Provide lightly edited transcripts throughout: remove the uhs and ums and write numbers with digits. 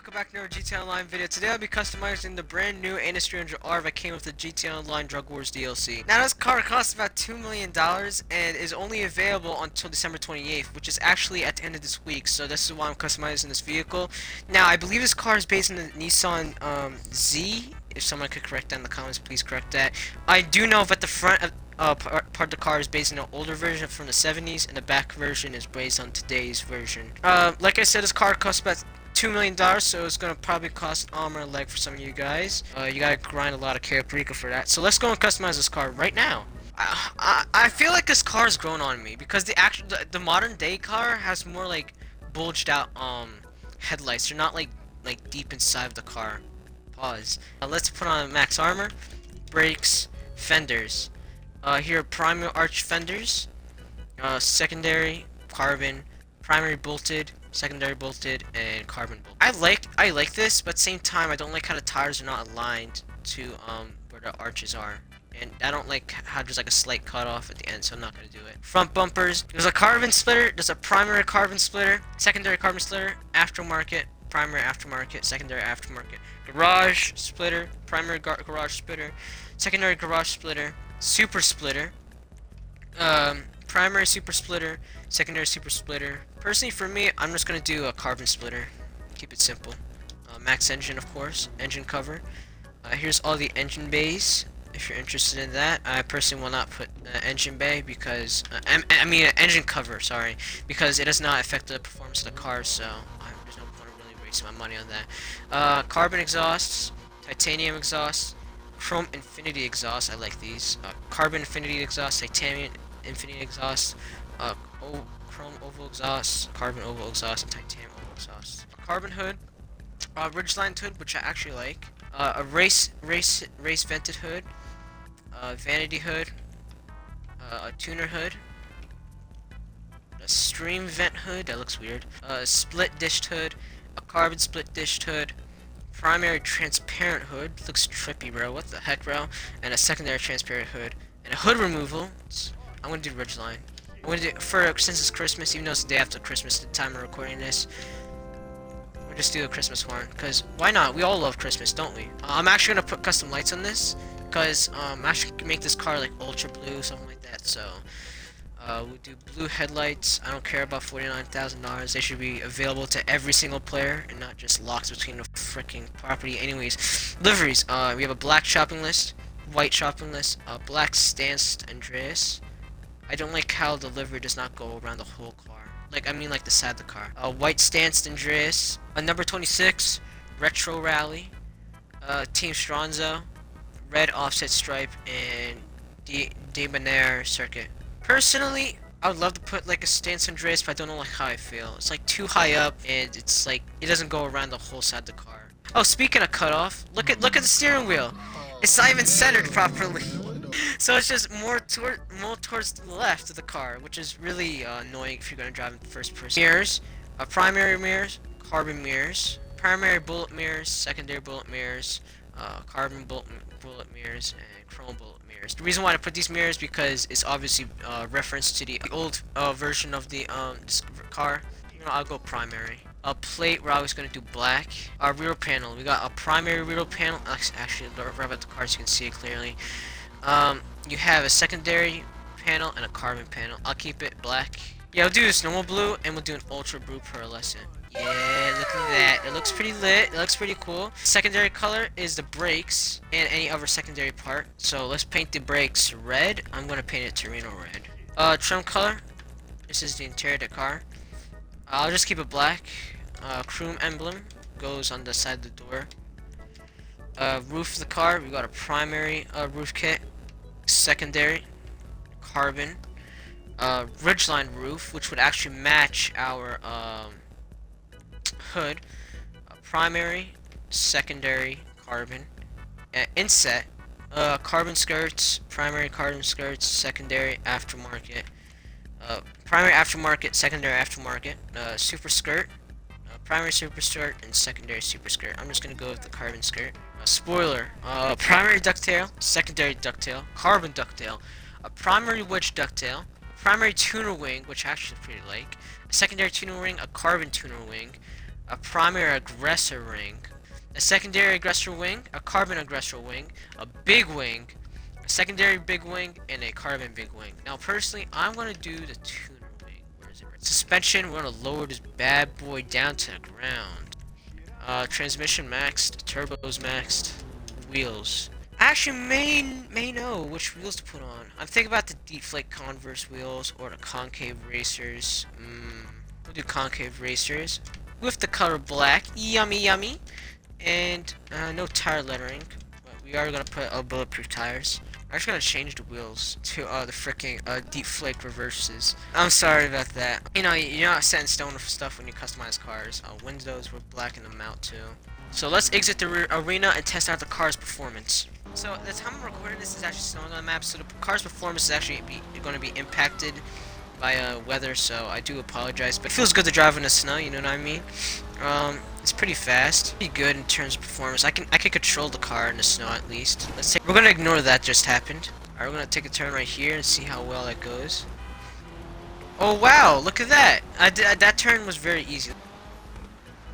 welcome back to another GTA Online video. Today I'll be customizing the brand new ANS300R that came with the GTA Online Drug Wars DLC. Now this car costs about $2 million and is only available until December 28th, which is actually at the end of this week, so this is why I'm customizing this vehicle. Now I believe this car is based on the Nissan Z. If someone could correct that in the comments, please correct that. I do know that the front of part of the car is based on an older version from the 70s, and the back version is based on today's version. Like I said, this car costs about $2 million, so it's gonna probably cost an arm and a leg for some of you guys. You gotta grind a lot of Caraprica for that. So let's go and customize this car right now. I feel like this car has grown on me because the modern day car has more like bulged out headlights. They're not like deep inside of the car. Pause. Let's put on max armor, brakes, fenders. Here are primary arch fenders, secondary carbon, primary bolted, secondary bolted, and carbon bolted. I like this, but at the same time I don't like how the tires are not aligned to where the arches are. And I don't like how there's like a slight cutoff at the end, so I'm not gonna do it. Front bumpers. There's a carbon splitter, there's a primary carbon splitter, secondary carbon splitter, aftermarket, primary aftermarket, secondary aftermarket. Garage splitter, primary garage splitter, secondary garage splitter, super splitter, primary super splitter, secondary super splitter. Personally, for me, I'm just gonna do a carbon splitter. Keep it simple. Max engine, of course. Engine cover. Here's all the engine bays. If you're interested in that, I personally will not put engine bay because I mean engine cover. Sorry, because it does not affect the performance of the car. So there's no point in really wasting my money on that. Carbon exhausts, titanium exhausts, chrome infinity exhaust. I like these. Carbon infinity exhaust, titanium infinity exhaust, chrome oval exhaust, carbon oval exhaust, and titanium oval exhaust. A carbon hood, ridgeline hood, which I actually like. A race vented hood, vanity hood, a tuner hood, a stream vent hood. That looks weird. A split dished hood, a carbon split dished hood, primary transparent hood. Looks trippy, bro. What the heck, bro? And a secondary transparent hood, and a hood removal. I'm gonna do ridgeline. I'm gonna do since it's Christmas, even though it's the day after Christmas, the time of recording this. We'll just do a Christmas horn, cause why not? We all love Christmas, don't we? I'm actually gonna put custom lights on this, cause I actually can make this car like ultra blue, something like that. So we'll do blue headlights. I don't care about $49,000. They should be available to every single player and not just locked between the freaking property. Anyways, liveries. We have a black shopping list, white shopping list, black stanced Andreas. I don't like how the livery does not go around the whole car. Like, I mean like the side of the car. White stanced Andreas. Number 26, Retro Rally. Team Stronzo. Red offset stripe, and Debonair circuit. Personally, I would love to put like a stance Andreas, but I don't know like how I feel. It's like too high up, and it's like it doesn't go around the whole side of the car. Oh, speaking of cutoff, look at the steering wheel. It's not even centered properly. So it's just more towards the left of the car, which is really annoying if you're gonna drive in first person. Mirrors, primary mirrors, carbon mirrors, primary bullet mirrors, secondary bullet mirrors, carbon bullet mirrors, and chrome bullet mirrors. The reason why I put these mirrors because it's obviously reference to the old version of the this car. You know, I'll go primary. A plate, we're always going to do black. Our rear panel, we got a primary rear panel. Actually, right about the car so you can see it clearly. You have a secondary panel and a carbon panel. I'll keep it black. Yeah, we'll do this normal blue, and we'll do an ultra blue pearlescent. Yeah, look at that. It looks pretty lit. It looks pretty cool. Secondary color is the brakes and any other secondary part. So let's paint the brakes red. I'm gonna paint it Torino red. Trim color. This is the interior of the car. I'll just keep it black. Chrome emblem goes on the side of the door. Roof of the car. We got a primary roof kit. Secondary carbon. Ridgeline roof, which would actually match our hood. Primary, secondary carbon. Inset, carbon skirts, primary carbon skirts, secondary aftermarket. Primary aftermarket, secondary aftermarket. Super skirt, primary super skirt, and secondary super skirt. I'm just gonna go with the carbon skirt. Spoiler, primary ducktail, secondary ducktail, carbon ducktail, a primary wedge ducktail, primary tuner wing, which I actually pretty like, a secondary tuner wing, a carbon tuner wing, a primary aggressor ring, a secondary aggressor wing, a carbon aggressor wing, a big wing, a secondary big wing, and a carbon big wing. Now, personally, I'm gonna do the tuner wing. Where is it? Suspension. We're gonna lower this bad boy down to the ground. Transmission maxed, turbos maxed, wheels. I actually may know which wheels to put on. I'm thinking about the Deflate Converse wheels or the concave racers. We'll do concave racers with the color black. Yummy, yummy. And no tire lettering, but we are gonna put bulletproof tires. I'm actually gonna change the wheels to the freaking deep flake reverses. I'm sorry about that. You know, you're not set in stone with stuff when you customize cars. Windows will blacken them out too. So let's exit the arena and test out the car's performance. So the time I'm recording this is actually snowing on the map, so the car's performance is actually going to be impacted by weather, so I do apologize, but it feels good to drive in the snow, you know what I mean? It's pretty fast, pretty good in terms of performance. I can control the car in the snow at least. We're gonna ignore that just happened. Alright, we're gonna take a turn right here and see how well that goes. Oh wow, look at that! That turn was very easy.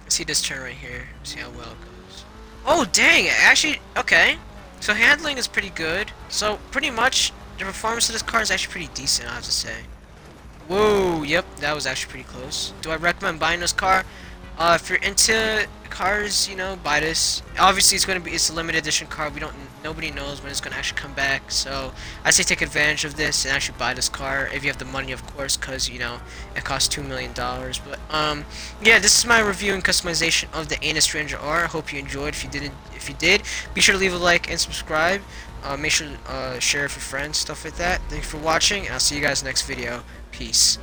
Let's see this turn right here, see how well it goes. Oh dang, actually, okay. So handling is pretty good. So pretty much, the performance of this car is actually pretty decent, I have to say. Whoa, yep, that was actually pretty close. Do I recommend buying this car? If you're into cars, you know, buy this. Obviously, it's a limited edition car. Nobody knows when it's gonna actually come back. So I say take advantage of this and actually buy this car if you have the money, of course, because you know it costs $2 million. But yeah, this is my review and customization of the Anus Ranger R. I hope you enjoyed. If you did, be sure to leave a like and subscribe. Make sure to share with your friends, stuff like that. Thanks for watching, and I'll see you guys next video. Peace.